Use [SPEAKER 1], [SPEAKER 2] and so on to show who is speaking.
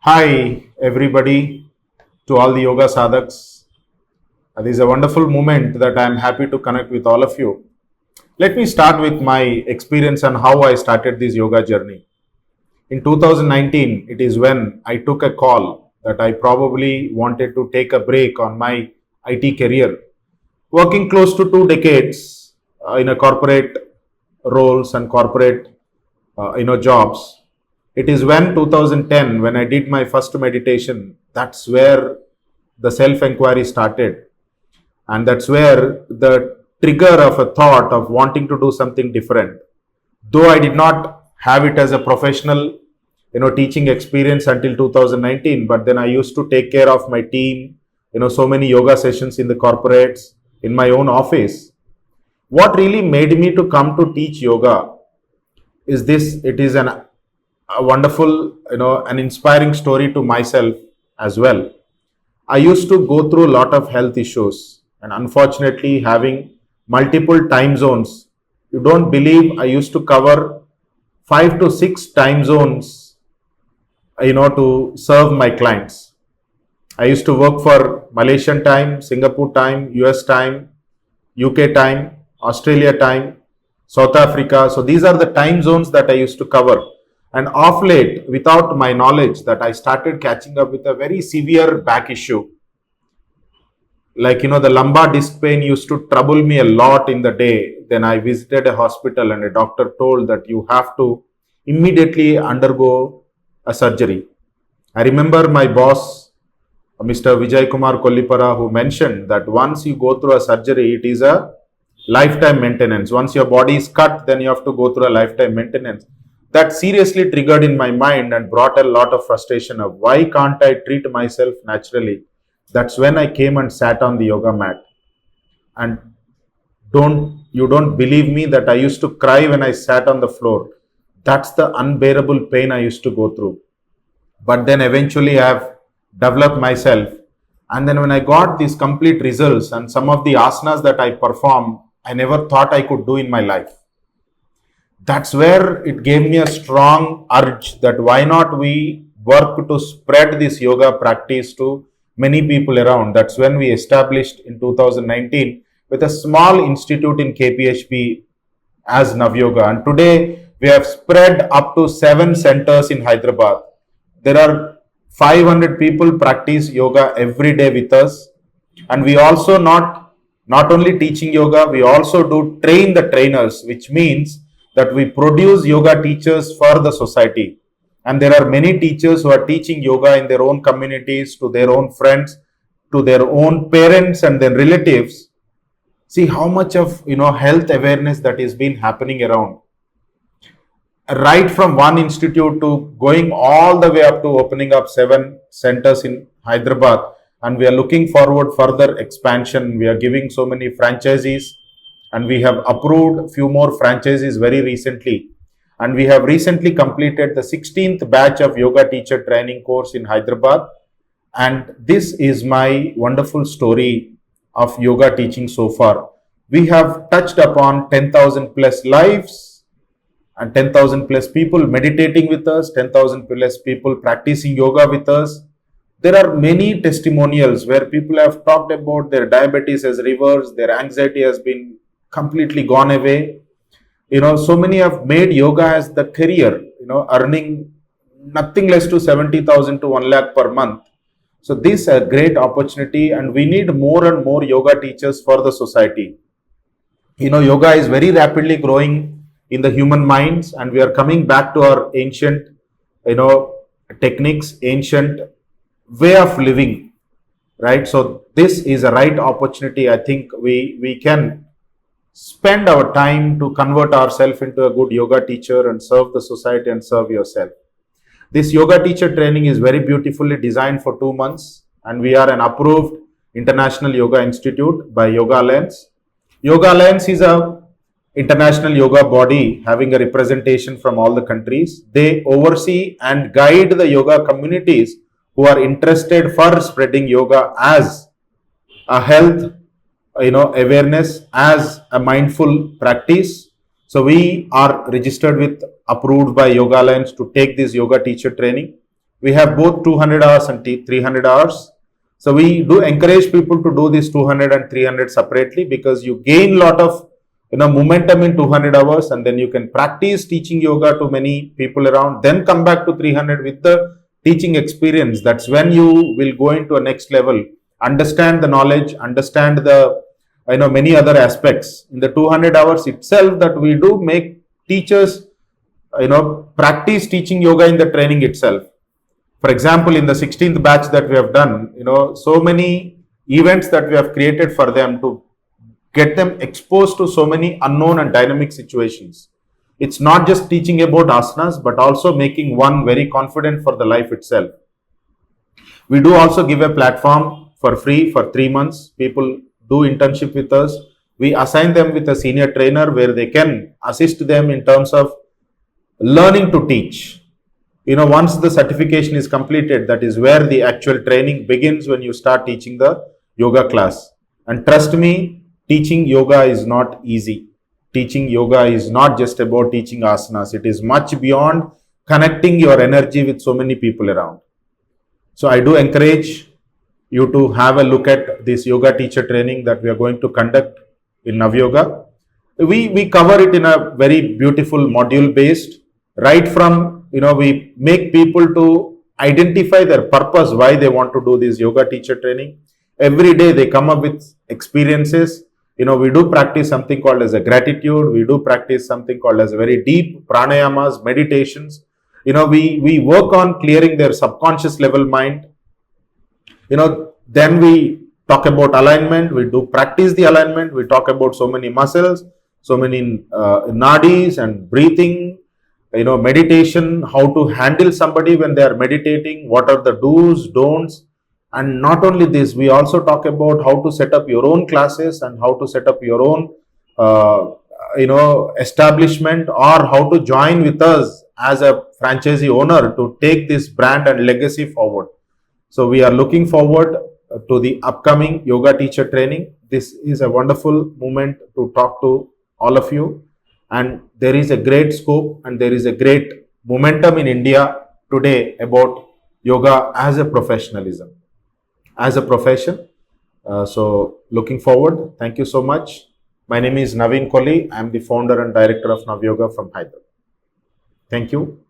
[SPEAKER 1] Hi, everybody, to all the yoga sadhaks. This is a wonderful moment that I am happy to connect with all of you. Let me start with my experience and how I started this yoga journey. In 2019, it is when I took a call that I probably wanted to take a break on my IT career. Working close to 2 decades in a corporate roles and corporate jobs, it is when 2010 when I did my first meditation. That's where the self inquiry started, and that's where the trigger of a thought of wanting to do something different. Though I did not have it as a professional teaching experience until 2019, but then I used to take care of my team, so many yoga sessions in the corporates, in my own office. What really made me to come to teach yoga is this. It is a wonderful, an inspiring story to myself as well. I used to go through a lot of health issues, and unfortunately having multiple time zones. You don't believe I used to cover 5 to 6 time zones, to serve my clients. I used to work for Malaysian time, Singapore time, US time, UK time, Australia time, South Africa. So these are the time zones that I used to cover. And off late, without my knowledge, that I started catching up with a very severe back issue. Like, the lumbar disc pain used to trouble me a lot in the day. Then I visited a hospital and a doctor told that you have to immediately undergo a surgery. I remember my boss, Mr. Vijay Kumar Kollipara, who mentioned that once you go through a surgery, it is a lifetime maintenance. Once your body is cut, then you have to go through a lifetime maintenance. That seriously triggered in my mind and brought a lot of frustration of why can't I treat myself naturally. That's when I came and sat on the yoga mat. And don't believe me that I used to cry when I sat on the floor. That's the unbearable pain I used to go through. But then eventually I have developed myself. And then when I got these complete results and some of the asanas that I performed, I never thought I could do in my life. That's where it gave me a strong urge that why not we work to spread this yoga practice to many people around. That's when we established in 2019 with a small institute in KPHP as Navyoga. And today we have spread up to 7 centers in Hyderabad. There are 500 people practice yoga every day with us. And we also not only teaching yoga, we also do train the trainers, which means that we produce yoga teachers for the society. And there are many teachers who are teaching yoga in their own communities, to their own friends, to their own parents and their relatives. See how much of health awareness that is been happening around. Right from one institute to going all the way up to opening up 7 centers in Hyderabad. And we are looking forward further expansion. We are giving so many franchisees, and we have approved few more franchises very recently. And we have recently completed the 16th batch of yoga teacher training course in Hyderabad. And this is my wonderful story of yoga teaching so far. We have touched upon 10,000 plus lives and 10,000 plus people meditating with us, 10,000 plus people practicing yoga with us. There are many testimonials where people have talked about their diabetes has reversed, their anxiety has been completely gone away. So many have made yoga as the career, earning nothing less to 70,000 to 1 lakh per month. So this is a great opportunity, and we need more and more yoga teachers for the society. Yoga is very rapidly growing in the human minds, and we are coming back to our ancient, techniques, ancient way of living, right? So this is a right opportunity. I think we can spend our time to convert ourselves into a good yoga teacher and serve the society and serve yourself. This yoga teacher training is very beautifully designed for 2 months, and we are an approved international yoga institute by Yoga Alliance. Yoga Alliance is a international yoga body having a representation from all the countries. They oversee and guide the yoga communities who are interested for spreading yoga as a health awareness, as a mindful practice. So we are registered with, approved by Yoga Alliance to take this yoga teacher training. We have both 200 hours and 300 hours. So we do encourage people to do this 200 and 300 separately, because you gain lot of momentum in 200 hours, and then you can practice teaching yoga to many people around, then come back to 300 with the teaching experience. That's when you will go into a next level, understand the knowledge, understand the many other aspects. In the 200 hours itself, that we do make teachers practice teaching yoga in the training itself. For example, in the 16th batch that we have done, so many events that we have created for them to get them exposed to so many unknown and dynamic situations. It's not just teaching about asanas, but also making one very confident for the life itself. We do also give a platform for free for 3 months. People do internship with us. We assign them with a senior trainer where they can assist them in terms of learning to teach. Once the certification is completed, that is where the actual training begins, when you start teaching the yoga class. And trust me, teaching yoga is not easy. Teaching yoga is not just about teaching asanas. It is much beyond connecting your energy with so many people around. So I do encourage you to have a look at this yoga teacher training that we are going to conduct in Navyoga. We cover it in a very beautiful module based, right from, we make people to identify their purpose, why they want to do this yoga teacher training. Every day they come up with experiences. We do practice something called as a gratitude. We do practice something called as a very deep pranayamas, meditations. We work on clearing their subconscious level mind. Then we talk about alignment. We do practice the alignment. We talk about so many muscles, so many nadis and breathing, meditation, how to handle somebody when they are meditating, what are the do's, don'ts. And not only this, we also talk about how to set up your own classes and how to set up your own, establishment, or how to join with us as a franchisee owner to take this brand and legacy forward. So we are looking forward to the upcoming yoga teacher training. This is a wonderful moment to talk to all of you. And there is a great scope and there is a great momentum in India today about yoga as a professionalism, as a profession. So looking forward. Thank you so much. My name is Naveen. I am the founder and director of Navyoga from Hyderabad. Thank you.